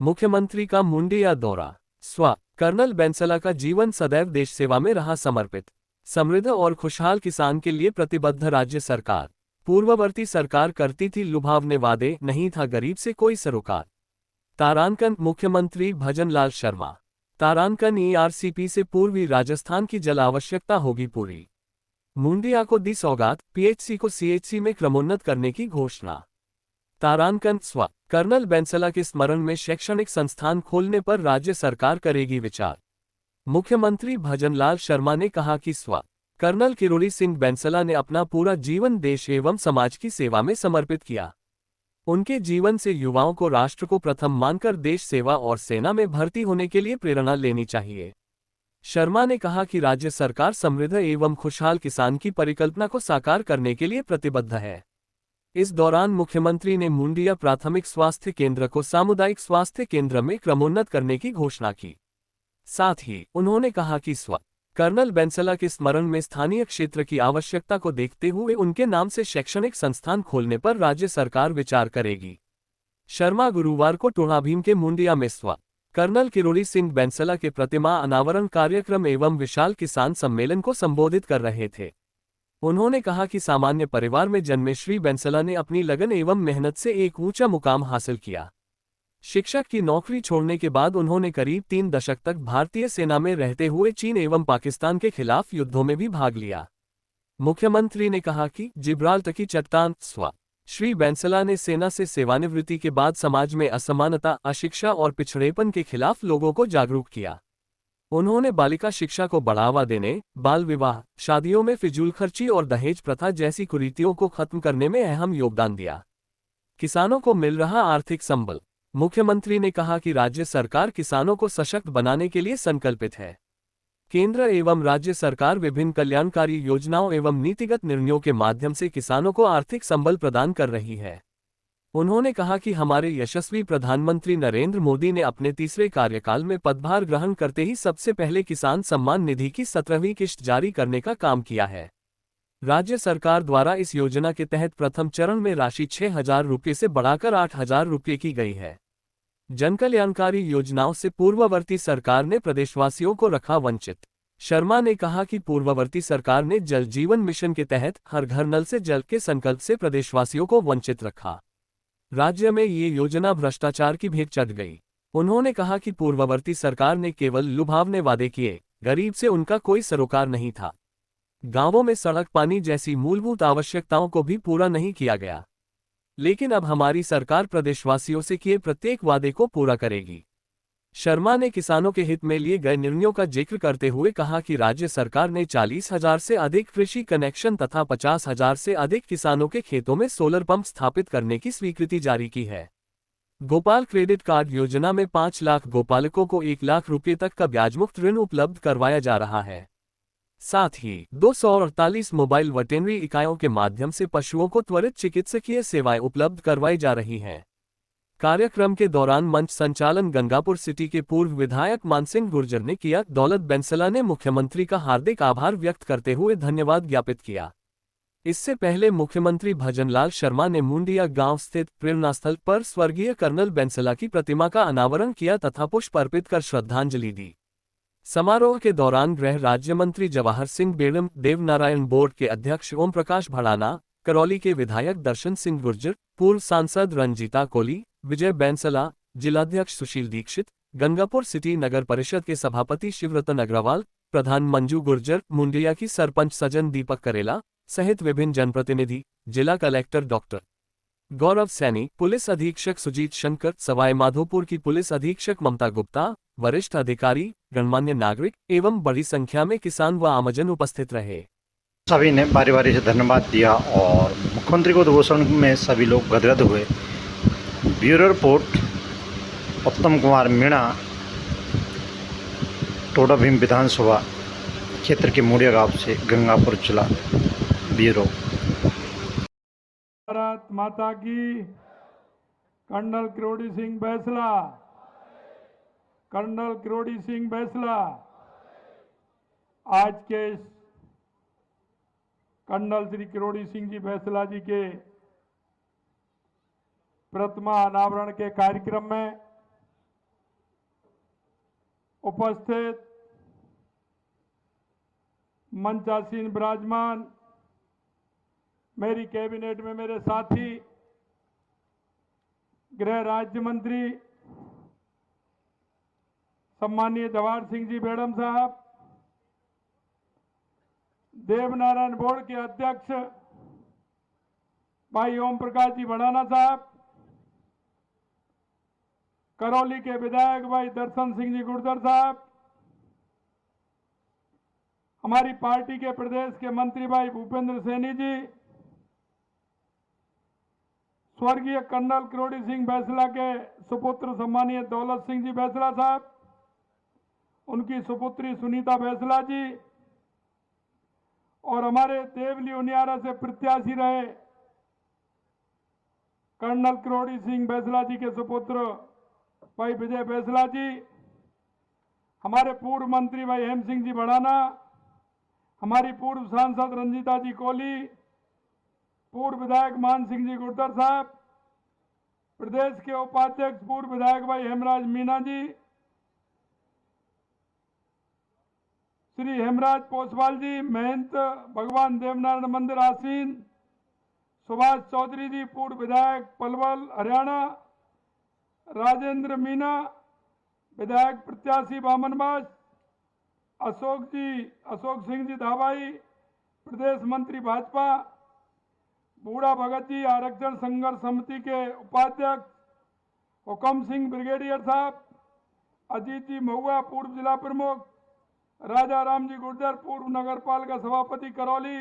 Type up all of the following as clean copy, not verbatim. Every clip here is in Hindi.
मुख्यमंत्री का मुंडिया दौरा। कर्नल बैंसला का जीवन सदैव देश सेवा में रहा समर्पित। समृद्ध और खुशहाल किसान के लिए प्रतिबद्ध राज्य सरकार। पूर्ववर्ती सरकार करती थी लुभावने वादे, नहीं था गरीब से कोई सरोकार। तारांकन, मुख्यमंत्री भजनलाल शर्मा। तारांकन, ईआरसीपी से पूर्वी राजस्थान की जल आवश्यकता होगी पूरी। मुंडिया को दी सौगात, पीएचसी को सीएचसी में क्रमोन्नत करने की घोषणा। तारांकन, कर्नल बैंसला के स्मरण में शैक्षणिक संस्थान खोलने पर राज्य सरकार करेगी विचार। मुख्यमंत्री भजनलाल शर्मा ने कहा कि कर्नल किरोड़ी सिंह बैंसला ने अपना पूरा जीवन देश एवं समाज की सेवा में समर्पित किया। उनके जीवन से युवाओं को राष्ट्र को प्रथम मानकर देश सेवा और सेना में भर्ती होने के लिए प्रेरणा लेनी चाहिए। शर्मा ने कहा कि राज्य सरकार समृद्ध एवं खुशहाल किसान की परिकल्पना को साकार करने के लिए प्रतिबद्ध है। इस दौरान मुख्यमंत्री ने मुंडिया प्राथमिक स्वास्थ्य केंद्र को सामुदायिक स्वास्थ्य केंद्र में क्रमोन्नत करने की घोषणा की। साथ ही उन्होंने कहा कि कर्नल बैंसला के स्मरण में स्थानीय क्षेत्र की आवश्यकता को देखते हुए उनके नाम से शैक्षणिक संस्थान खोलने पर राज्य सरकार विचार करेगी। शर्मा गुरुवार को टोणाभीम के मुंडिया में कर्नल किरोड़ी सिंह बैंसला के प्रतिमा अनावरण कार्यक्रम एवं विशाल किसान सम्मेलन को संबोधित कर रहे थे। उन्होंने कहा कि सामान्य परिवार में जन्मे श्री बैंसला ने अपनी लगन एवं मेहनत से एक ऊंचा मुकाम हासिल किया। शिक्षक की नौकरी छोड़ने के बाद उन्होंने करीब 3 दशक तक भारतीय सेना में रहते हुए चीन एवं पाकिस्तान के खिलाफ युद्धों में भी भाग लिया। मुख्यमंत्री ने कहा कि जिब्राल्टर की चट्टान श्री बैंसला ने सेना से सेवानिवृत्ति के बाद समाज में असमानता, अशिक्षा और पिछड़ेपन के खिलाफ लोगों को जागरूक किया। उन्होंने बालिका शिक्षा को बढ़ावा देने, बाल विवाह, शादियों में फिजूल खर्ची और दहेज प्रथा जैसी कुरीतियों को खत्म करने में अहम योगदान दिया। किसानों को मिल रहा आर्थिक संबल। मुख्यमंत्री ने कहा कि राज्य सरकार किसानों को सशक्त बनाने के लिए संकल्पित है। केंद्र एवं राज्य सरकार विभिन्न कल्याणकारी योजनाओं एवं नीतिगत निर्णयों के माध्यम से किसानों को आर्थिक संबल प्रदान कर रही है। उन्होंने कहा कि हमारे यशस्वी प्रधानमंत्री नरेंद्र मोदी ने अपने तीसरे कार्यकाल में पदभार ग्रहण करते ही सबसे पहले किसान सम्मान निधि की 17वीं किश्त जारी करने का काम किया है। राज्य सरकार द्वारा इस योजना के तहत प्रथम चरण में राशि 6,000 रुपये से बढ़ाकर 8,000 रुपये की गई है। जनकल्याणकारी योजनाओं से पूर्ववर्ती सरकार ने प्रदेशवासियों को रखा वंचित। शर्मा ने कहा कि पूर्ववर्ती सरकार ने जल जीवन मिशन के तहत हर घर नल से जल के संकल्प से प्रदेशवासियों को वंचित रखा। राज्य में ये योजना भ्रष्टाचार की भेंट चढ़ गई। उन्होंने कहा कि पूर्ववर्ती सरकार ने केवल लुभावने वादे किए, गरीब से उनका कोई सरोकार नहीं था। गांवों में सड़क, पानी जैसी मूलभूत आवश्यकताओं को भी पूरा नहीं किया गया। लेकिन अब हमारी सरकार प्रदेशवासियों से किए प्रत्येक वादे को पूरा करेगी। शर्मा ने किसानों के हित में लिए गए निर्णयों का जिक्र करते हुए कहा कि राज्य सरकार ने 40,000 से अधिक कृषि कनेक्शन तथा 50,000 से अधिक किसानों के खेतों में सोलर पंप स्थापित करने की स्वीकृति जारी की है। गोपाल क्रेडिट कार्ड योजना में 5 लाख गोपालकों को 1 लाख रुपये तक का ब्याजमुक्त ऋण उपलब्ध करवाया जा रहा है। साथ ही 248 मोबाइल वेटेनरी इकाइयों के माध्यम से पशुओं को त्वरित चिकित्सकीय सेवाएं उपलब्ध करवाई जा रही हैं। कार्यक्रम के दौरान मंच संचालन गंगापुर सिटी के पूर्व विधायक मानसिंह गुर्जर ने किया। दौलत बैंसला ने मुख्यमंत्री का हार्दिक आभार व्यक्त करते हुए धन्यवाद ज्ञापित किया। इससे पहले मुख्यमंत्री भजनलाल शर्मा ने मुंडिया गांव स्थित प्रेरणास्थल पर स्वर्गीय कर्नल बैंसला की प्रतिमा का अनावरण किया तथा पुष्प अर्पित कर श्रद्धांजलि दी। समारोह के दौरान गृह राज्य मंत्री जवाहर सिंह बेड़म, देवनारायण बोर्ड के अध्यक्ष ओम प्रकाश भड़ाना, करौली के विधायक दर्शन सिंह गुर्जर, पूर्व सांसद रंजीता कोली, विजय बैंसला, जिलाध्यक्ष सुशील दीक्षित, गंगापुर सिटी नगर परिषद के सभापति शिवरतन अग्रवाल, प्रधान मंजू गुर्जर, मुंडिया की सरपंच सजन दीपक करेला सहित विभिन्न जनप्रतिनिधि, जिला कलेक्टर डॉक्टर गौरव सैनी, पुलिस अधीक्षक सुजीत शंकर, सवाई माधोपुर की पुलिस अधीक्षक ममता गुप्ता, वरिष्ठ अधिकारी, गणमान्य नागरिक एवं बड़ी संख्या में किसान व आमजन उपस्थित रहे। सभी ने बारी बारी से धन्यवाद दिया और मुख्यमंत्री को उद्घोषण में सभी लोग गदगद हुए। ब्यूरो रिपोर्ट उत्तम कुमार मीणा, टोडाभीम विधानसभा क्षेत्र के मुंडिया गांव से, गंगापुर जिला। ब्यूरो। भारत माता की। Colonel Kirori Singh Bainsla, colonel Kirori Singh Bainsla. आज के इस कर्नल श्री किरोड़ी सिंह जी बैंसला जी के प्रतिमा अनावरण के कार्यक्रम में उपस्थित मंचासीन विराजमान मेरी कैबिनेट में मेरे साथी गृह राज्य मंत्री सम्मानीय जवाहर सिंह जी बेड़म साहब, देवनारायण बोर्ड के अध्यक्ष भाई ओम प्रकाश जी भड़ाना साहब, करौली के विधायक भाई दर्शन सिंह जी गुर्जर साहब, हमारी पार्टी के प्रदेश के मंत्री भाई भूपेंद्र सैनी जी, स्वर्गीय कर्नल किरोड़ी सिंह बैसला के सुपुत्र सम्मानीय दौलत सिंह जी बैसला साहब, उनकी सुपुत्री सुनीता बैसला जी और हमारे देवली उनियारा से प्रत्याशी रहे कर्नल किरोड़ी सिंह बैसला जी के सुपुत्र भाई विजय बैसला जी, हमारे पूर्व मंत्री भाई हेम सिंह जी भड़ाना, हमारी पूर्व सांसद रंजीता जी कोहली, पूर्व विधायक मान सिंह जी गुर्जर साहब, प्रदेश के उपाध्यक्ष पूर्व विधायक भाई हेमराज मीना जी, श्री हेमराज पोसवाल जी, महंत भगवान देवनारायण मंदिर आसीन, सुभाष चौधरी जी पूर्व विधायक पलवल हरियाणा, राजेंद्र मीना विधायक प्रत्याशी बामनबाज, अशोक सिंह जी धाबाई प्रदेश मंत्री भाजपा, बूढ़ा भगत जी आरक्षण संघर्ष समिति के उपाध्यक्ष, हुकम सिंह ब्रिगेडियर साहब, अजीत जी महुआ पूर्व जिला प्रमुख, राजा राम जी गुर्जर पूर्व नगरपालिका सभापति करौली,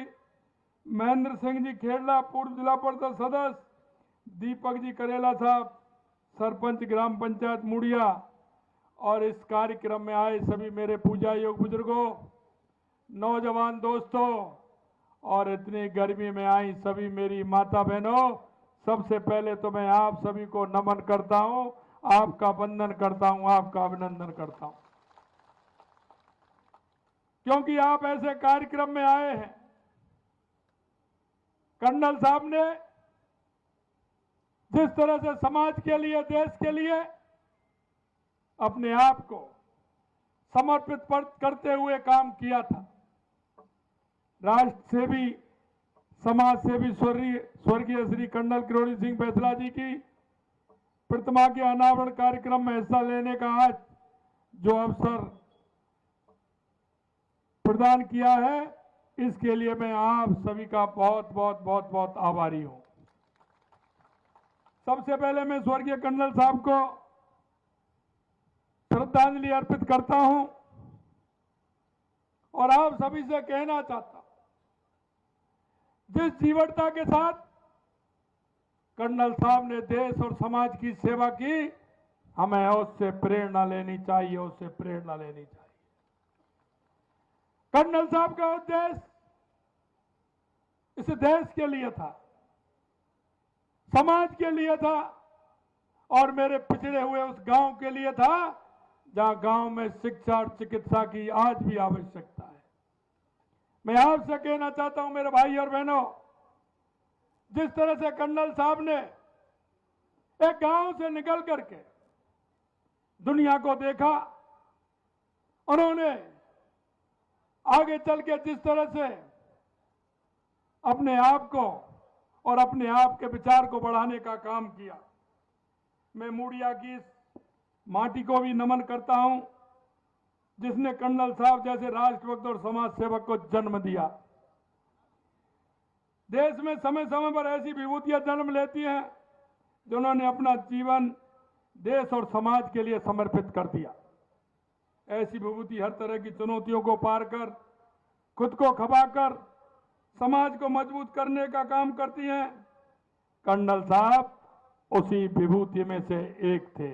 महेंद्र सिंह जी खेड़ला पूर्व जिला परिषद सदस्य, दीपक जी करेला साहब सरपंच ग्राम पंचायत मुड़िया और इस कार्यक्रम में आए सभी मेरे पूजा योग बुजुर्गों, नौजवान दोस्तों और इतनी गर्मी में आई सभी मेरी माता बहनों, सबसे पहले तो मैं आप सभी को नमन करता हूं, आपका वंदन करता हूं, आपका अभिनंदन करता हूं, क्योंकि आप ऐसे कार्यक्रम में आए हैं। कर्नल साहब ने जिस तरह से समाज के लिए, देश के लिए अपने आप को समर्पित करते हुए काम किया था, राष्ट्र सेवी, समाज सेवी स्वर्गीय श्री कर्नल किरोड़ी सिंह बैसला जी की प्रतिमा के अनावरण कार्यक्रम में हिस्सा लेने का आज जो अवसर प्रदान किया है, इसके लिए मैं आप सभी का बहुत बहुत बहुत बहुत आभारी हूं। सबसे पहले मैं स्वर्गीय कर्नल साहब को श्रद्धांजलि अर्पित करता हूं और आप सभी से कहना चाहता हूं, जिस जीवटता के साथ कर्नल साहब ने देश और समाज की सेवा की, हमें उससे प्रेरणा लेनी चाहिए, उससे प्रेरणा लेनी चाहिए। कर्नल साहब का उद्देश्य इस देश के लिए था, समाज के लिए था और मेरे पिछड़े हुए उस गांव के लिए था जहां गांव में शिक्षा और चिकित्सा की आज भी आवश्यकता है। मैं आपसे कहना चाहता हूं मेरे भाई और बहनों, जिस तरह से कर्नल साहब ने एक गांव से निकल करके दुनिया को देखा, उन्होंने आगे चल के जिस तरह से अपने आप को और अपने आप के विचार को बढ़ाने का काम किया, मैं मुड़िया की इस माटी को भी नमन करता हूं जिसने कर्नल साहब जैसे राष्ट्रभक्त और समाज सेवक को जन्म दिया। देश में समय समय पर ऐसी विभूतियां जन्म लेती हैं जिन्होंने अपना जीवन देश और समाज के लिए समर्पित कर दिया। ऐसी विभूति हर तरह की चुनौतियों को पार कर, खुद को खपाकर समाज को मजबूत करने का काम करती हैं। कर्नल साहब उसी विभूति में से एक थे।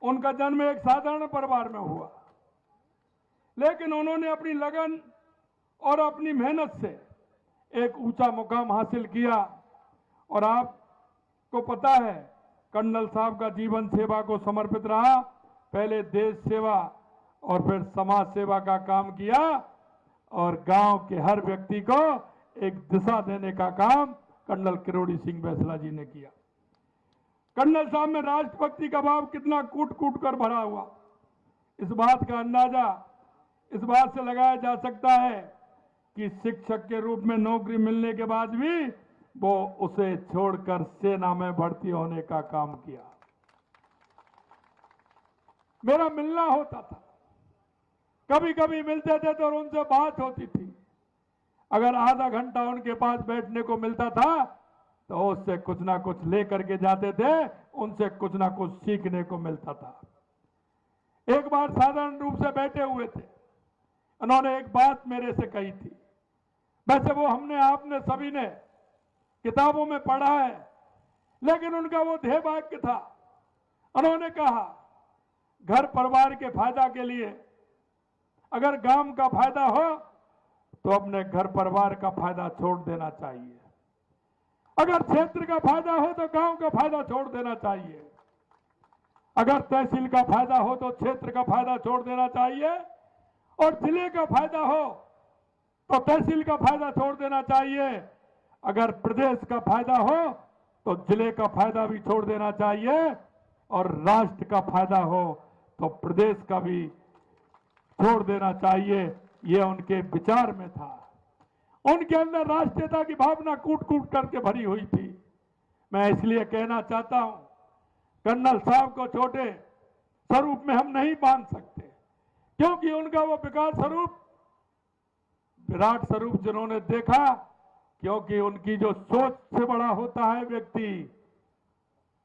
उनका जन्म एक साधारण परिवार में हुआ, लेकिन उन्होंने अपनी लगन और अपनी मेहनत से एक ऊंचा मुकाम हासिल किया। और आपको पता है कर्नल साहब का जीवन सेवा को समर्पित रहा। पहले देश सेवा और फिर समाज सेवा का काम किया और गांव के हर व्यक्ति को एक दिशा देने का काम कर्नल किरोड़ी सिंह बैसला जी ने किया। कर्नल साहब में राष्ट्रभक्ति का भाव कितना कूट कूट कर भरा हुआ। इस बात का अंदाजा इस बात से लगाया जा सकता है कि शिक्षक के रूप में नौकरी मिलने के बाद भी वो उसे छोड़कर सेना में भर्ती होने का काम किया। मेरा मिलना होता था, कभी कभी मिलते थे तो उनसे बात होती थी। अगर आधा घंटा उनके पास बैठने को मिलता था तो उससे कुछ ना कुछ लेकर के जाते थे, उनसे कुछ ना कुछ सीखने को मिलता था। एक बार साधारण रूप से बैठे हुए थे, उन्होंने एक बात मेरे से कही थी। वैसे वो हमने आपने सभी ने किताबों में पढ़ा है, लेकिन उनका वो ध्येय वाक्य था। उन्होंने कहा, घर परिवार के फायदा के लिए अगर गांव का फायदा हो तो अपने घर परिवार का फायदा छोड़ देना चाहिए। अगर क्षेत्र का फायदा हो तो गांव का फायदा छोड़ देना चाहिए। अगर तहसील का फायदा हो तो क्षेत्र का फायदा छोड़ देना चाहिए, और जिले का फायदा हो तो तहसील का फायदा छोड़ देना चाहिए। अगर प्रदेश का फायदा हो तो जिले का फायदा भी छोड़ देना चाहिए, और राष्ट्र का फायदा हो तो प्रदेश का भी छोड़ देना चाहिए। ये उनके विचार में था। उनके अंदर राष्ट्रीयता की भावना कूट कूट करके भरी हुई थी। मैं इसलिए कहना चाहता हूं, कर्नल साहब को छोटे स्वरूप में हम नहीं बांध सकते, क्योंकि उनका वो विकास स्वरूप, विराट स्वरूप जिन्होंने देखा, क्योंकि उनकी जो सोच से बड़ा होता है व्यक्ति,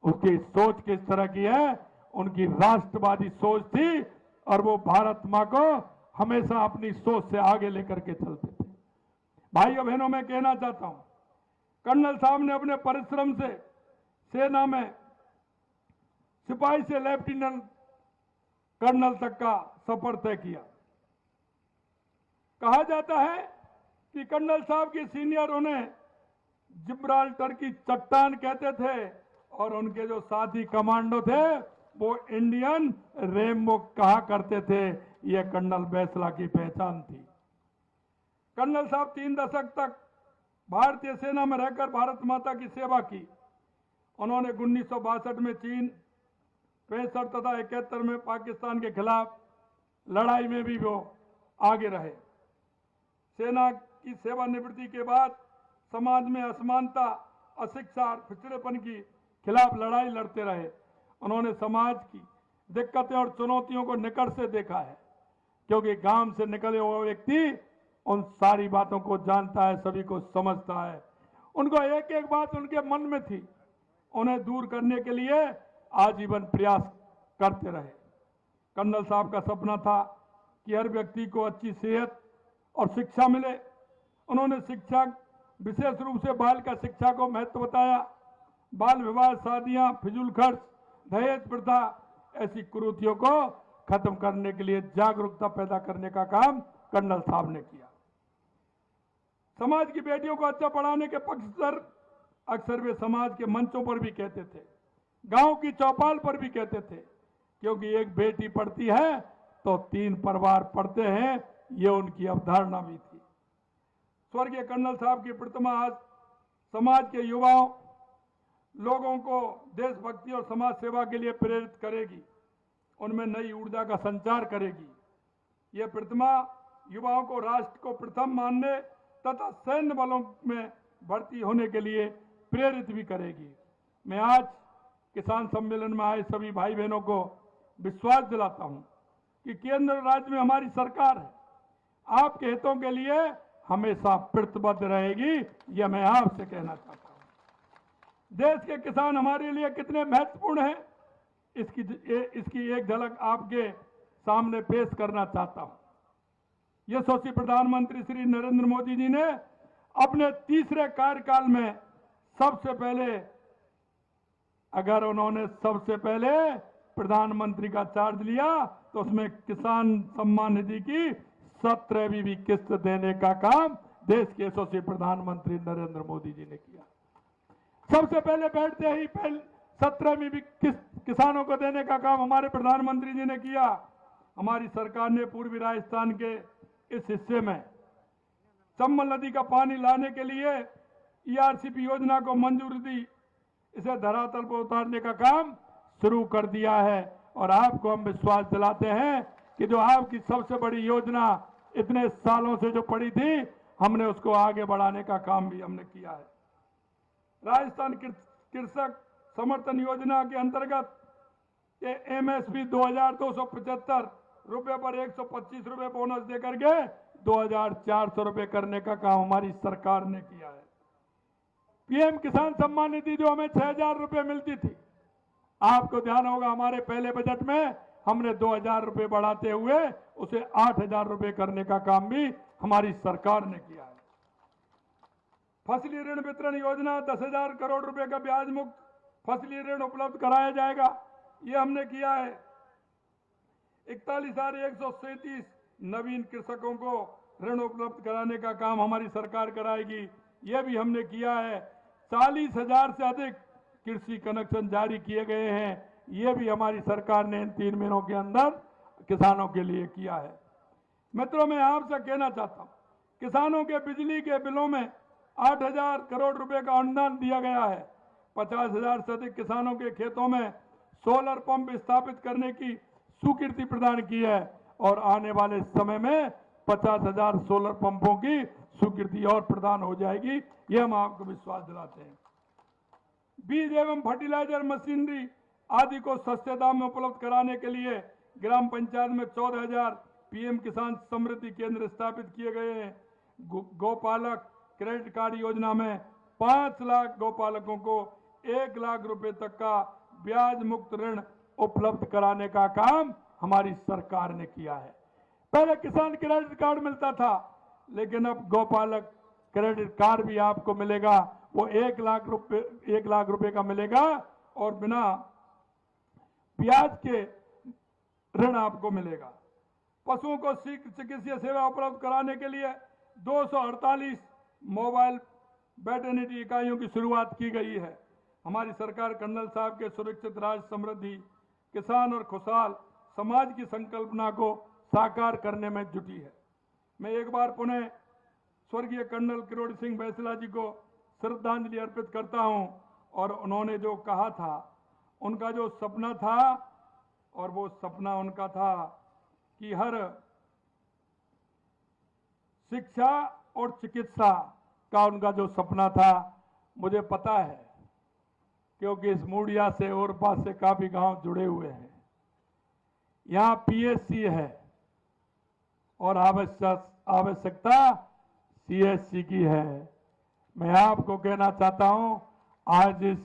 उसकी सोच किस तरह की है, उनकी राष्ट्रवादी सोच थी, और वो भारत मां को हमेशा अपनी सोच से आगे लेकर के चलते थे। भाइयों बहनों, मैं कहना चाहता हूं, कर्नल साहब ने अपने परिश्रम से सेना में सिपाही से लेफ्टिनेंट कर्नल तक का सफर तय किया। कहा जाता है कि कर्नल साहब के सीनियर उन्हें जिब्राल्टर की चट्टान कहते थे, और उनके जो साथी कमांडो थे वो इंडियन रेमबो कहा करते थे। यह कर्नल बैसला की पहचान थी। कर्नल साहब 3 दशक तक भारतीय सेना में रहकर भारत माता की सेवा की। उन्होंने 1962 में चीन, 65 तथा 71 में पाकिस्तान के खिलाफ लड़ाई में भी वो आगे रहे। सेना की सेवानिवृत्ति के बाद समाज में असमानता, अशिक्षा और पिछड़ेपन की खिलाफ लड़ाई लड़ते रहे। उन्होंने समाज की दिक्कतें और चुनौतियों को निकट से देखा है, क्योंकि गांव से निकले हुए व्यक्ति उन सारी बातों को जानता है, सभी को समझता है। उनको एक एक बात उनके मन में थी, उन्हें दूर करने के लिए आजीवन प्रयास करते रहे। कर्नल साहब का सपना था कि हर व्यक्ति को अच्छी सेहत और शिक्षा मिले। उन्होंने शिक्षा, विशेष रूप से बाल का शिक्षा को महत्व बताया। बाल विवाह, शादियां, फिजूल खर्च, दहेज प्रथा, ऐसी कुरीतियों को खत्म करने के लिए जागरूकता पैदा करने का काम कर्नल साहब ने किया। समाज की बेटियों को अच्छा पढ़ाने के पक्षधर अक्सर वे समाज के मंचों पर भी कहते थे, गांव की चौपाल पर भी कहते थे, क्योंकि एक बेटी पढ़ती है तो 3 परिवार पढ़ते हैं, ये उनकी अवधारणा भी थी। स्वर्गीय कर्नल साहब की प्रतिमा आज समाज के युवाओं, लोगों को देशभक्ति और समाज सेवा के लिए प्रेरित करेगी, उनमें नई ऊर्जा का संचार करेगी। यह प्रतिमा युवाओं को राष्ट्र को प्रथम मानने तथा सैन्य बलों में भर्ती होने के लिए प्रेरित भी करेगी। मैं आज किसान सम्मेलन में आए सभी भाई बहनों को विश्वास दिलाता हूं कि केंद्र और राज्य में हमारी सरकार है, आपके हितों के लिए हमेशा प्रतिबद्ध रहेगी। यह मैं आपसे कहना चाहता हूं। देश के किसान हमारे लिए कितने महत्वपूर्ण हैं, इसकी एक झलक आपके सामने पेश करना चाहता हूं। यशस्वी प्रधानमंत्री श्री नरेंद्र मोदी जी ने अपने तीसरे कार्यकाल में सबसे पहले, अगर उन्होंने सबसे पहले प्रधानमंत्री का चार्ज लिया तो उसमें किसान सम्मान निधि की 17वीं किस्त देने का काम देश के यशस्वी प्रधानमंत्री नरेंद्र मोदी जी ने किया। सबसे पहले बैठते ही 17वीं किस्त किसानों को देने का काम हमारे प्रधानमंत्री जी ने किया। हमारी सरकार ने पूर्वी राजस्थान के इस हिस्से में चंबल नदी का पानी लाने के लिए ईआरसीपी योजना को मंजूरी दी। इसे धरातल पर उतारने का काम शुरू कर दिया है, और आपको हम विश्वास दिलाते हैं कि जो आपकी सबसे बड़ी योजना इतने सालों से जो पड़ी थी, हमने उसको आगे बढ़ाने का काम भी हमने किया है। राजस्थान कृषक समर्थन योजना के अंतर्गत एमएसपी 2275 रुपए पर 125 रुपए बोनस देकर के 2400 रुपए करने का काम हमारी सरकार ने किया है। पीएम किसान सम्मान निधि जो हमें 6000 रुपए मिलती थी, आपको ध्यान होगा हमारे पहले बजट में हमने 2000 रुपए बढ़ाते हुए उसे 8000 रुपए करने का काम भी हमारी सरकार ने किया है। फसली ऋण वितरण योजना 10,000 करोड़ रुपए का ब्याज मुक्त फसली ऋण उपलब्ध कराया जाएगा, ये हमने किया है। 41,137 नवीन कृषकों को ऋण उपलब्ध कराने का काम हमारी सरकार कराएगी, ये भी हमने किया है। 40,000 से अधिक कृषि कनेक्शन जारी किए गए हैं, ये भी हमारी सरकार ने इन 3 महीनों के अंदर किसानों के लिए किया है। मित्रों, मैं आपसे कहना चाहता हूं, किसानों के बिजली के बिलों में 8,000 करोड़ रुपए का अनुदान दिया गया है। 50,000 से अधिक किसानों के खेतों में सोलर पंप स्थापित करने की स्वीकृति प्रदान की है और आने वाले समय में 50,000 सोलर पंपों की स्वीकृति और प्रदान हो जाएगी, ये हम आपको विश्वास दिलाते हैं। बीज एवं फर्टिलाइजर मशीनरी आदि को सस्ते दाम में उपलब्ध कराने के लिए ग्राम पंचायत में 14,000 पीएम किसान समृद्धि केंद्र स्थापित किए गए हैं। गौपालक क्रेडिट कार्ड योजना में 5 लाख गौपालकों को 1 लाख रुपए तक का ब्याज मुक्त ऋण उपलब्ध कराने का काम हमारी सरकार ने किया है। पहले किसान क्रेडिट कार्ड मिलता था, लेकिन अब गौपालक क्रेडिट कार्ड भी आपको मिलेगा, वो 1 लाख रुपए का मिलेगा और बिना ब्याज के ऋण आपको मिलेगा। पशुओं को चिकित्सीय सेवा उपलब्ध कराने के लिए 248 मोबाइल वेटरनिटी इकाइयों की शुरुआत की गई है। हमारी सरकार कर्नल साहब के सुरक्षित राज्य समृद्धि किसान और खुशहाल समाज की संकल्पना को साकार करने में जुटी है। मैं एक बार पुनः स्वर्गीय कर्नल किरोड़ी सिंह बैंसला जी को श्रद्धांजलि अर्पित करता हूं और उन्होंने जो कहा था, उनका जो सपना था, और वो सपना उनका था कि हर शिक्षा और चिकित्सा का उनका जो सपना था, मुझे पता है क्योंकि इस मूडिया से और पास से काफी गांव जुड़े हुए हैं। यहाँ पीएचसी है और आवश्यकता सीएचसी की है। मैं आपको कहना चाहता हूं, आज इस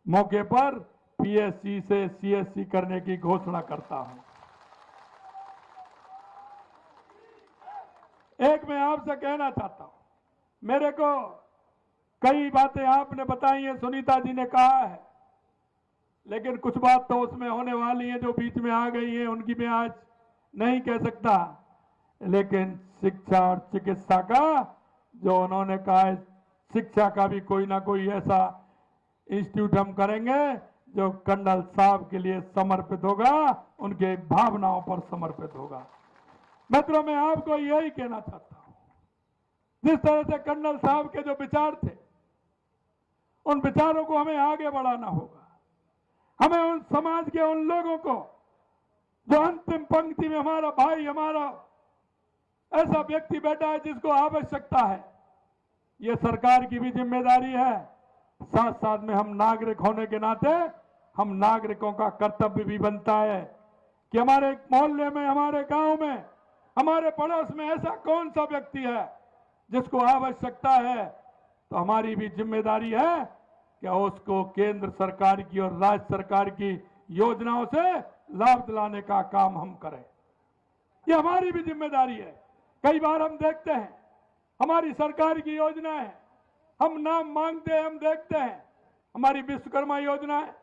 मौके पर पीएचसी से सीएचसी करने की घोषणा करता हूं। एक मैं आपसे कहना चाहता हूं, मेरे को कई बातें आपने बताई हैं, सुनीता जी ने कहा है, लेकिन कुछ बात तो उसमें होने वाली है जो बीच में आ गई है, उनकी मैं आज नहीं कह सकता। लेकिन शिक्षा और चिकित्सा का जो उन्होंने कहा है, शिक्षा का भी कोई ना कोई ऐसा इंस्टीट्यूट हम करेंगे जो कर्नल साहब के लिए समर्पित होगा, उनके भावनाओं पर समर्पित होगा। मित्रों, मैं आपको यही कहना चाहता हूं, जिस तरह से कर्नल साहब के जो विचार थे, उन विचारों को हमें आगे बढ़ाना होगा। हमें उन समाज के उन लोगों को जो अंतिम पंक्ति में हमारा भाई, हमारा ऐसा व्यक्ति बैठा है जिसको आवश्यकता है, ये सरकार की भी जिम्मेदारी है। साथ साथ में हम नागरिक होने के नाते हम नागरिकों का कर्तव्य भी बनता है कि हमारे मोहल्ले में, हमारे गांव में, हमारे पड़ोस में ऐसा कौन सा व्यक्ति है जिसको आवश्यकता है, तो हमारी भी जिम्मेदारी है कि उसको केंद्र सरकार की और राज्य सरकार की योजनाओं से लाभ दिलाने का काम हम करें। ये हमारी भी जिम्मेदारी है। कई बार हम देखते हैं हमारी सरकार की योजनाएं, हम नाम मांगते हैं, हम देखते हैं हमारी विश्वकर्मा योजना है,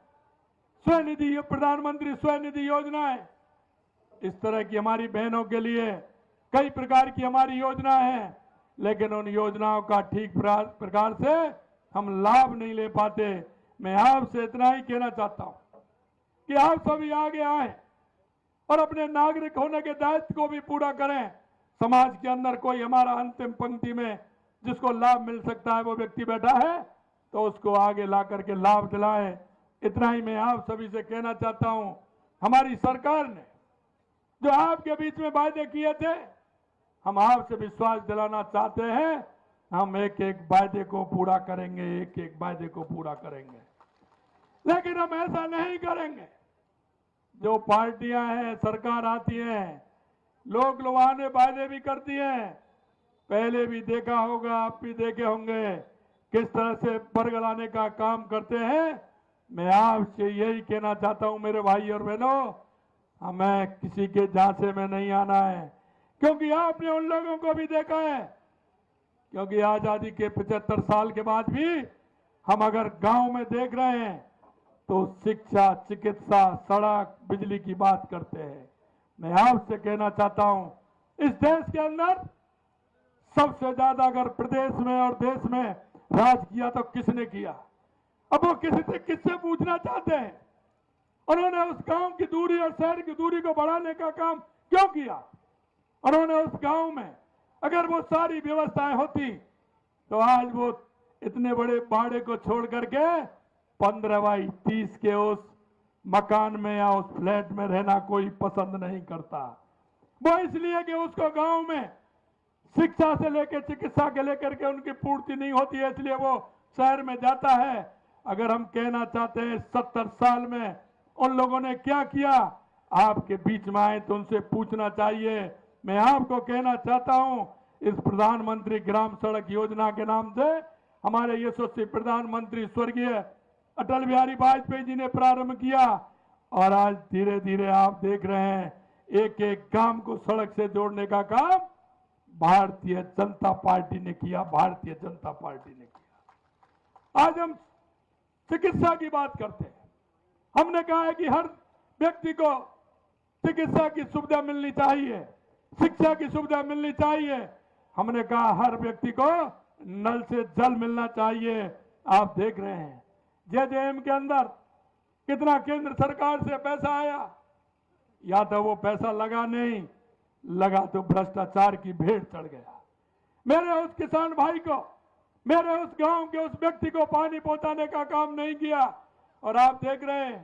स्वनिधि, प्रधानमंत्री स्वनिधि योजना है, इस तरह की हमारी बहनों के लिए कई प्रकार की हमारी योजना है, लेकिन उन योजनाओं का ठीक प्रकार से हम लाभ नहीं ले पाते। मैं आपसे इतना ही कहना चाहता हूं कि आप सभी आगे आए और अपने नागरिक होने के दायित्व को भी पूरा करें। समाज के अंदर कोई हमारा अंतिम पंक्ति में जिसको लाभ मिल सकता है, वो व्यक्ति बैठा है, तो उसको आगे ला करके लाभ दिलाएं। इतना ही मैं आप सभी से कहना चाहता हूं। हमारी सरकार ने जो आपके बीच में वायदे किए थे, हम आपसे विश्वास दिलाना चाहते हैं, हम एक एक वायदे को पूरा करेंगे, एक एक वायदे को पूरा करेंगे। लेकिन हम ऐसा नहीं करेंगे। जो पार्टियां हैं, सरकार आती हैं, लोग लुभाने वायदे भी करती हैं। पहले भी देखा होगा, आप भी देखे होंगे किस तरह से बरगलाने का काम करते हैं। मैं आपसे यही कहना चाहता हूं मेरे भाई और बहनों, हमें किसी के झांसे में नहीं आना है, क्योंकि आपने उन लोगों को भी देखा है। क्योंकि आजादी के 75 साल के बाद भी हम अगर गांव में देख रहे हैं तो शिक्षा, चिकित्सा, सड़क, बिजली की बात करते हैं। मैं आपसे कहना चाहता हूं, इस देश के अंदर सबसे ज्यादा अगर प्रदेश में और देश में राज किया तो किसने किया? अब वो किससे पूछना चाहते हैं? उन्होंने उस गांव की दूरी और शहर की दूरी को बढ़ाने का काम क्यों किया? उन्होंने उस गांव में अगर वो सारी व्यवस्थाएं होती तो आज वो इतने बड़े बाड़े को छोड़ करके 15x30 के उस मकान में या उस फ्लैट में रहना कोई पसंद नहीं करता। वो इसलिए कि उसको गांव में शिक्षा से लेकर चिकित्सा के लेकर के उनकी पूर्ति नहीं होती है, इसलिए वो शहर में जाता है। अगर हम कहना चाहते हैं 70 साल में उन लोगों ने क्या किया, आपके बीच में आए तो उनसे पूछना चाहिए। मैं आपको कहना चाहता हूं, इस प्रधानमंत्री ग्राम सड़क योजना के नाम से हमारे यशस्वी प्रधानमंत्री स्वर्गीय अटल बिहारी वाजपेयी जी ने प्रारंभ किया, और आज धीरे धीरे आप देख रहे हैं एक एक गांव को सड़क से जोड़ने का काम भारतीय जनता पार्टी ने किया, भारतीय जनता पार्टी ने किया। आज हम चिकित्सा की बात करते हैं। हमने कहा है कि हर व्यक्ति को चिकित्सा की सुविधा मिलनी चाहिए, शिक्षा की सुविधा मिलनी चाहिए। हमने कहा हर व्यक्ति को नल से जल मिलना चाहिए। आप देख रहे हैं जेजेएम के अंदर कितना केंद्र सरकार से पैसा आया, या तो वो पैसा लगा नहीं, लगा तो भ्रष्टाचार की भेड़ चढ़ गया। मेरे उस किसान भाई को, मेरे उस गांव के उस व्यक्ति को पानी पहुंचाने का काम नहीं किया। और आप देख रहे हैं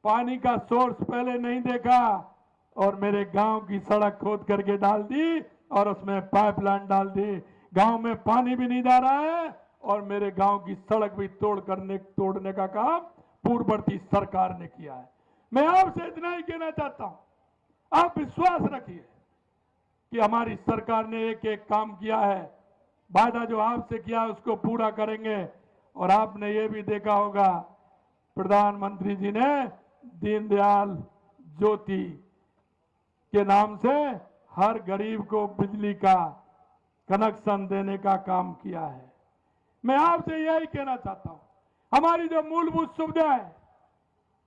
पानी का सोर्स पहले नहीं देखा, और मेरे गांव की सड़क खोद करके डाल दी और उसमें पाइपलाइन डाल दी। गांव में पानी भी नहीं जा रहा है और मेरे गांव की सड़क भी तोड़ने का काम पूर्ववर्ती सरकार ने किया है। मैं आपसे इतना ही कहना चाहता हूं, आप विश्वास रखिए कि हमारी सरकार ने एक एक काम किया है। वादा जो आपसे किया उसको पूरा करेंगे। और आपने ये भी देखा होगा प्रधानमंत्री जी ने दीनदयाल ज्योति के नाम से हर गरीब को बिजली का कनेक्शन देने का काम किया है। मैं आपसे यही कहना चाहता हूं, हमारी जो मूलभूत सुविधाएं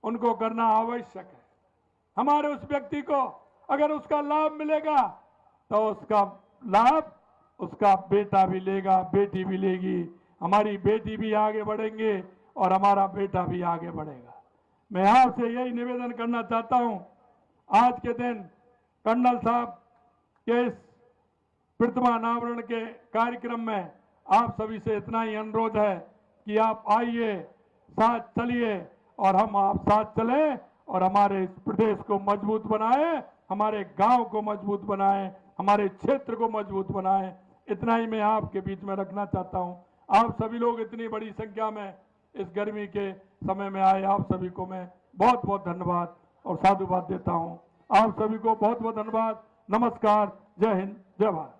उनको करना आवश्यक है। हमारे उस व्यक्ति को अगर उसका लाभ मिलेगा तो उसका लाभ उसका बेटा भी लेगा, बेटी भी लेगी। हमारी बेटी भी आगे बढ़ेंगे और हमारा बेटा भी आगे बढ़ेगा। मैं आपसे यही निवेदन करना चाहता हूं, आज के दिन कर्नल साहब के इस प्रतिमा अनावरण के कार्यक्रम में आप सभी से इतना ही अनुरोध है कि आप आइए, साथ चलिए और हम आप साथ चलें और हमारे इस प्रदेश को मजबूत बनाएं, हमारे गांव को मजबूत बनाएं, हमारे क्षेत्र को मजबूत बनाएं। इतना ही मैं आपके बीच में रखना चाहता हूं। आप सभी लोग इतनी बड़ी संख्या में इस गर्मी के समय में आए, आप सभी को मैं बहुत बहुत धन्यवाद और साधुवाद देता हूं। आप सभी को बहुत बहुत धन्यवाद। नमस्कार, जय हिंद, जय भारत।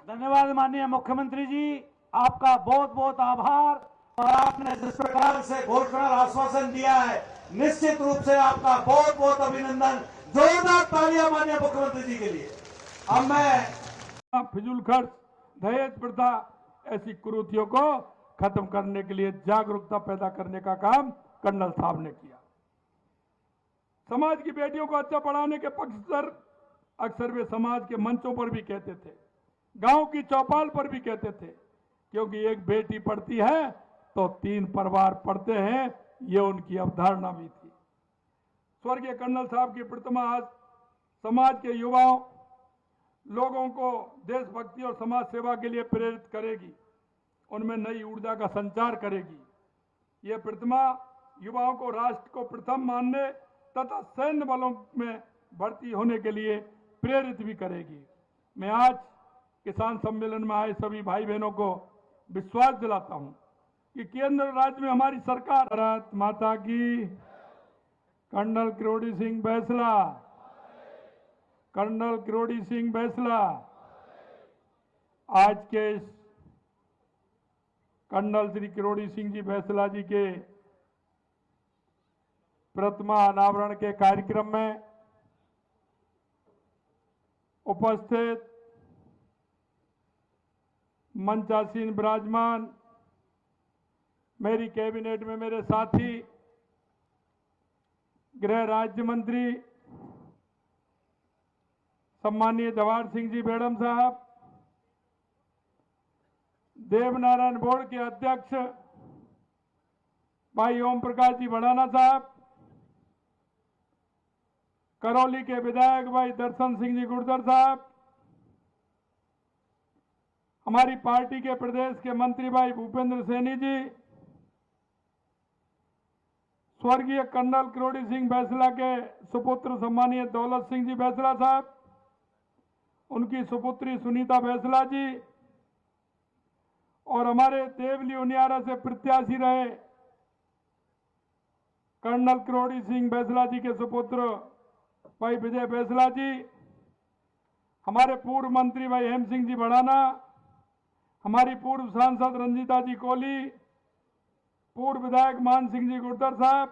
धन्यवाद माननीय मुख्यमंत्री जी, आपका बहुत बहुत आभार। और आपने जिस प्रकार से घोषणा और आश्वासन दिया है, निश्चित रूप से आपका बहुत बहुत अभिनंदन। जोरदार तालियां माननीय मुख्यमंत्री जी के लिए। अब मैं फिजूल खर्च, दहेज प्रथा, ऐसी कुरीतियों को खत्म करने के लिए जागरूकता पैदा करने का काम कर्नल साहब ने किया। समाज की बेटियों को अच्छा पढ़ाने के पक्षधर अक्सर वे समाज के मंचों पर भी कहते थे, गांव की चौपाल पर भी कहते थे, क्योंकि एक बेटी पढ़ती है तो 3 परिवार पढ़ते हैं, ये उनकी अवधारणा भी थी। स्वर्गीय कर्नल साहब की प्रतिमा आज समाज के युवाओं लोगों को देशभक्ति और समाज सेवा के लिए प्रेरित करेगी, उनमें नई ऊर्जा का संचार करेगी। ये प्रतिमा युवाओं को राष्ट्र को प्रथम मानने तथा सैन्य बलों में भर्ती होने के लिए प्रेरित भी करेगी। मैं आज किसान सम्मेलन में आए सभी भाई बहनों को विश्वास दिलाता हूं कि केंद्र और राज्य में हमारी सरकार, भारत माता की, कर्नल किरोड़ी सिंह बैंसला, कर्नल किरोड़ी सिंह बैंसला। आज के इस कर्नल श्री किरोड़ी सिंह जी बैंसला जी के प्रतिमा अनावरण के कार्यक्रम में उपस्थित मंचासीन विराजमान मेरी कैबिनेट में मेरे साथी गृह राज्य मंत्री सम्मानीय जवाहर सिंह जी बेड़म साहब, देवनारायण बोर्ड के अध्यक्ष भाई ओम प्रकाश जी भड़ाना साहब, करौली के विधायक भाई दर्शन सिंह जी गुर्जर साहब, हमारी पार्टी के प्रदेश के मंत्री भाई भूपेंद्र सैनी जी, स्वर्गीय कर्नल किरोड़ी सिंह बैंसला के सुपुत्र सम्मानीय दौलत सिंह जी बैंसला साहब, उनकी सुपुत्री सुनीता बैंसला जी और हमारे देवली उनियारा से प्रत्याशी रहे कर्नल किरोड़ी सिंह बैंसला जी के सुपुत्र भाई विजय बैंसला जी, हमारे पूर्व मंत्री भाई हेम सिंह जी भड़ाना, हमारी पूर्व सांसद रंजीता जी कोहली, पूर्व विधायक मान सिंह जी गुर्जर साहब,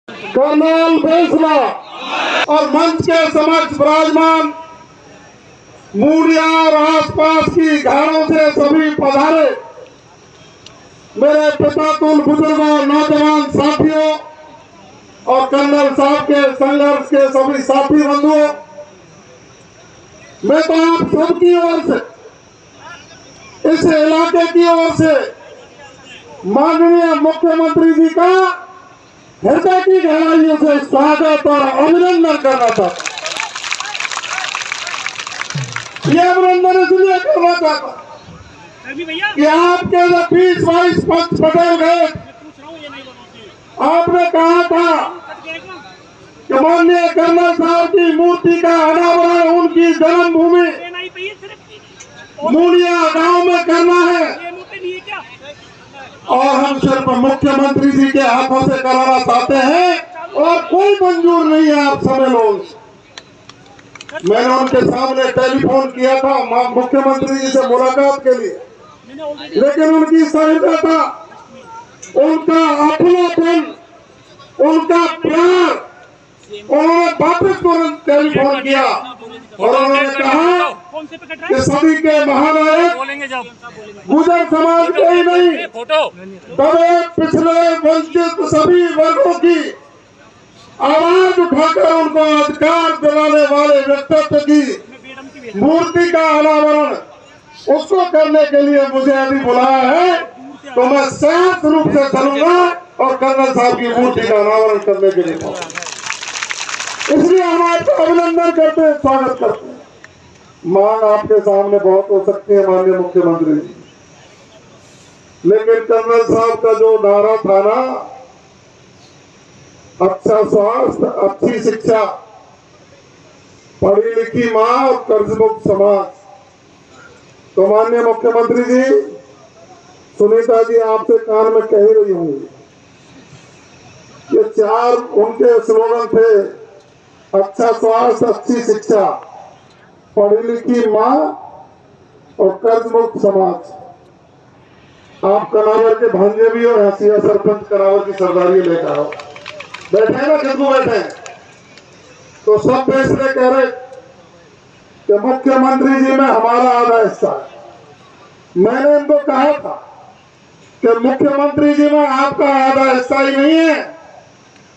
कर्नल बैंसला और मंच के समक्ष विराजमान मूडिया और आसपास की घरों से सभी पधारे मेरे पिता तुल बुजुर्गों, नौजवान साथियों और कर्नल साहब के संघर्ष के सभी साथी बंधुओं, मैं तो आप सबकी ओर से, इस इलाके की ओर से माननीय मुख्यमंत्री जी का हृदय की गहराइयों से स्वागत और अभिनंदन करना चाहता हूं। ये अभिनंदन इसलिए करना चाहता हूं कि आपके जब 20-22 पंच पटेल गए, आपने कहा था कि माननीय कर्नल साहब की मूर्ति का अनावरण उनकी जन्मभूमि मूडिया गांव में करना है और हम सिर्फ मुख्यमंत्री जी के हाथों से कराना चाहते हैं और कोई मंजूर नहीं है आप सभी लोग। मैंने उनके सामने टेलीफोन किया था मुख्यमंत्री जी से मुलाकात के लिए, लेकिन उनकी सहजता, उनका अपनापन, उनका प्यार, उन्होंने वापस तुरंत टेलीफोन किया और उन्होंने कहा कि सभी के महानायक गुजर समाज के ही नहीं, दबे पिछले वंचित सभी वर्गों की आवाज उठाकर उनको अधिकार दिलाने वाले व्यक्तित्व की मूर्ति का अनावरण उसको करने के लिए मुझे अभी बुलाया है, तो मैं संयुक्त रूप से चलूंगा और कर्नल साहब की मूर्ति का अनावरण करने के लिए पहुंचा। इसलिए हम आपका अभिनंदन करते हैं, स्वागत करते हैं। मांग आपके सामने बहुत हो सकती है माननीय मुख्यमंत्री जी, लेकिन कर्नल साहब का जो नारा था ना, अच्छा स्वास्थ्य, अच्छी शिक्षा, पढ़ी लिखी माँ और कर्जमुक्त समाज, तो माननीय मुख्यमंत्री जी, सुनीता जी आपसे कान में कह रही होंगी, ये 4 उनके स्लोगन थे, अच्छा स्वास्थ्य, अच्छी शिक्षा, पढ़ी लिखी माँ और कर्जमुक्त समाज। आप कनावर के भांजे भी और हसीना सरपंच कनावर की सरदारी लेकर आओ, बैठे ना खिदू बैठे, तो सब फैसले कह रहे कि मुख्यमंत्री जी में हमारा आधा हिस्सा है। मैंने इनको कहा था कि मुख्यमंत्री जी में आपका आधा हिस्सा ही नहीं है,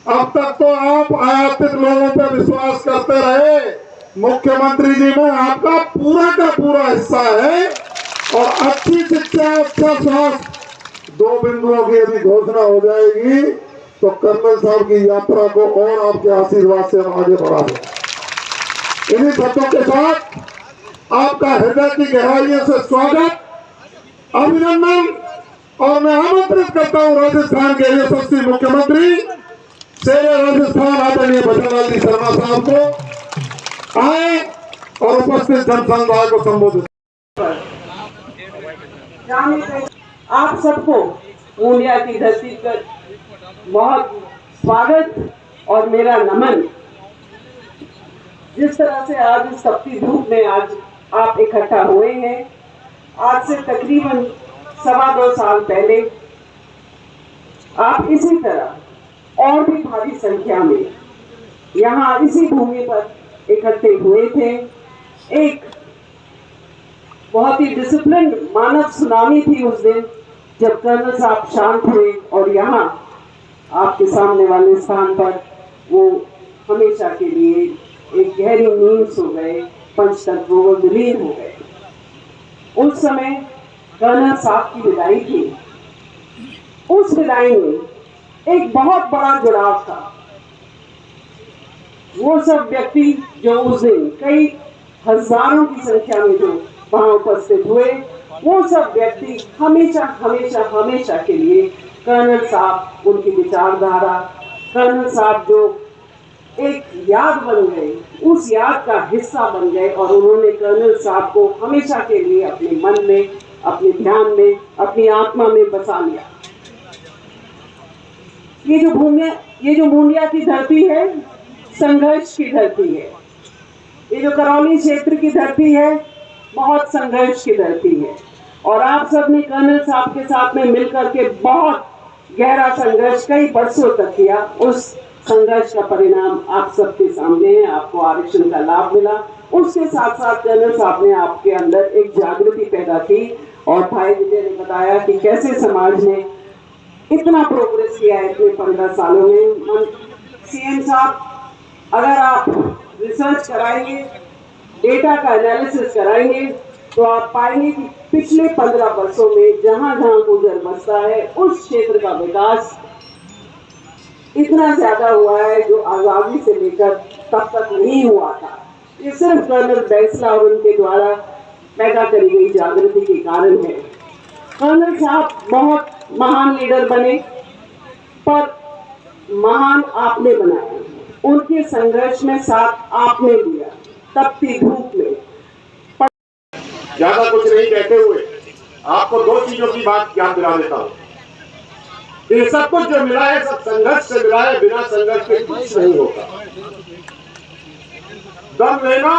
अब तक तो आप आयातित लोगों पर विश्वास करते रहे, मुख्यमंत्री जी में आपका पूरा का पूरा हिस्सा है और अच्छी शिक्षा, अच्छा स्वास्थ्य, 2 बिंदुओं की यदि घोषणा हो जाएगी तो कर्नल साहब की यात्रा को और आपके आशीर्वाद से हम आगे बढ़ा दें। इन्हीं शब्दों के साथ आपका हृदय की गहराइयों से स्वागत, अभिनंदन और मैं आमंत्रित करता हूं राजस्थान के यशस्वी मुख्यमंत्री शेर राजस्थान आदरणीय बचनलाल जी शर्मा साहब को आए और उपस्थित जनसमुदाय को संबोधित। आप सबको मुंडिया की धरती पर बहुत स्वागत और मेरा नमन। जिस तरह से आज इस तपती धूप में आज आप इकट्ठा हुए हैं, आज से तकरीबन 2.25 साल पहले आप इसी तरह और भी भारी संख्या में यहाँ इसी भूमि पर इकट्ठे हुए थे। एक बहुत ही डिसिप्लिन मानव सुनामी थी उस दिन, जब कर्नल साहब शांत हुए और यहाँ आपके सामने वाले स्थान पर वो हमेशा के लिए एक गहरी नींद सो गए, पंचतत्वों में विलीन हो गए। उस समय कर्नल साहब की विदाई थी। उस विदाई में एक बहुत बड़ा जुड़ाव था। वो सब व्यक्ति जो उस दिन कई हजारों की संख्या में जो वहां उपस्थित हुए, वो सब व्यक्ति हमेशा हमेशा हमेशा के लिए कर्नल साहब, उनकी विचारधारा, कर्नल साहब जो एक याद बन गए, उस याद का हिस्सा बन गए और उन्होंने कर्नल साहब को हमेशा के लिए अपने मन में, अपने ध्यान में, अपनी आत्मा में बसा लिया। ये जो मुंडिया की धरती है, संघर्ष की धरती है। ये जो करौली क्षेत्र की धरती है, बहुत संघर्ष की धरती है। और आप सब ने कर्नल साहब के साथ में मिलकर के बहुत गहरा संघर्ष कई बरसों तक किया। उस संघर्ष का परिणाम आप सबके सामने है। आपको आरक्षण का लाभ मिला। उसके साथ साथ कर्नल साहब ने आपके अंदर एक जागृति पैदा की और भाई विजय ने बताया कि कैसे समाज ने इतना प्रोग्रेस किया है इतने 15 सालों में। सीएम साहब, अगर आप रिसर्च कराएंगे, डेटा का एनालिसिस कराएंगे, तो आप पाएंगे कि पिछले 15 वर्षों में जहां जहां गुजर बसता है, उस क्षेत्र का विकास इतना ज्यादा हुआ है जो आजादी से लेकर तब तक नहीं हुआ था। ये सिर्फ कर्नल बैंसला और उनके द्वारा पैदा करी गई जागृति के कारण है। कर्नल साहब बहुत महान लीडर बने, पर महान आपने बनाया। उनके संघर्ष में साथ आपने लिया, तपती धूप में। ज्यादा कुछ नहीं कहते हुए आपको 2 चीजों की बात याद दिला देता हूँ। ये सब कुछ जो मिला है, सब संघर्ष से मिला है। बिना संघर्ष के कुछ नहीं होता। दम लेना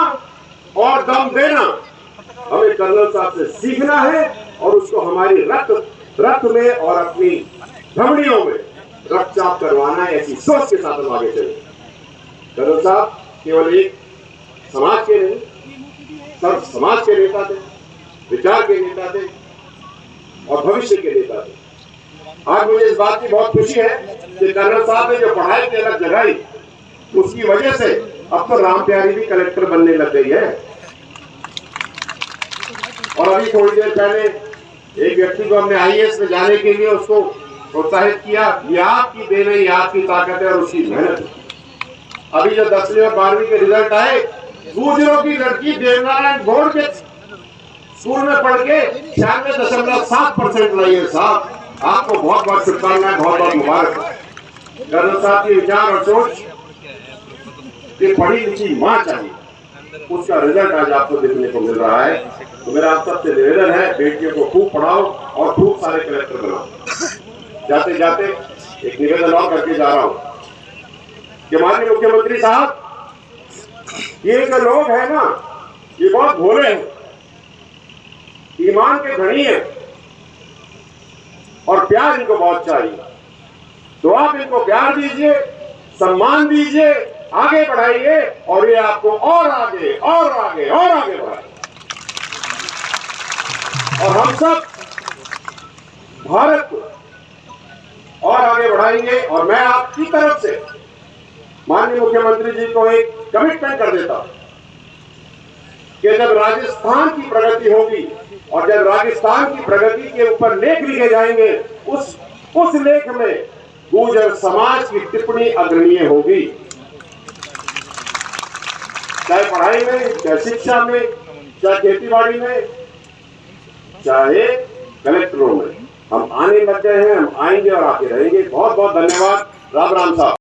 और दम देना हमें कर्नल साहब से सीखना है और उसको हमारी रक्त में और अपनी धमनियों में रक्तचाप करवाना है। ऐसी सोच के साथ हम आगे चले। कर्नल साहब केवल एक समाज के नहीं, सर्व समाज के नेता थे, विचार के नेता थे और भविष्य के नेता थे। आज मुझे इस बात की बहुत खुशी है कि कर्नल साहब ने जो पढ़ाई की अलग जगाई, उसकी वजह से अब तो राम प्यारी भी कलेक्टर बनने लग गई है। और अभी थोड़ी देर पहले एक व्यक्ति को हमने आईएएस में जाने के लिए उसको प्रोत्साहित किया। ये आपकी देन है, ये आपकी ताकत है और उसकी मेहनत है। अभी जो 10वीं और 12वीं के रिजल्ट आए, गुजरों की लड़की देवनारायण बोर्ड के स्कूल में पढ़ के 96.7% लाई है। साहब, आपको बहुत बहुत शुभकामनाएं, बहुत बहुत मुबारक। कर्नल साहब की विचार और सोच, ये पढ़ी लिखी माँ चाहिए, उसका रिजल्ट आज आपको देखने को मिल रहा है। तो मेरा आप सबसे निवेदन है, बेटियों को खूब पढ़ाओ और खूब सारे कलेक्टर बनाओ। जाते जाते एक निवेदन और करके जा रहा हूँ कि माननीय मुख्यमंत्री साहब, ये जो लोग हैं ना, ये बहुत भोले हैं, ईमान के धनी हैं और प्यार इनको बहुत चाहिए। तो आप इनको प्यार दीजिए, सम्मान दीजिए, आगे बढ़ाइए और ये आपको और आगे और आगे और आगे बढ़ाए। और हम सब भारत को और आगे बढ़ाएंगे। और मैं आपकी तरफ से माननीय मुख्यमंत्री जी को एक कमिटमेंट कर देता हूं कि जब राजस्थान की प्रगति होगी और जब राजस्थान की प्रगति के ऊपर लेख लिखे जाएंगे, उस लेख में गुर्जर समाज की टिप्पणी अग्रणीय होगी। चाहे पढ़ाई में, चाहे शिक्षा में, चाहे खेतीबाड़ी में, चाहे कलेक्टरों में। हम आने लग गए हैं, हम आएंगे और आके रहेंगे। बहुत बहुत धन्यवाद। राम राम साहब।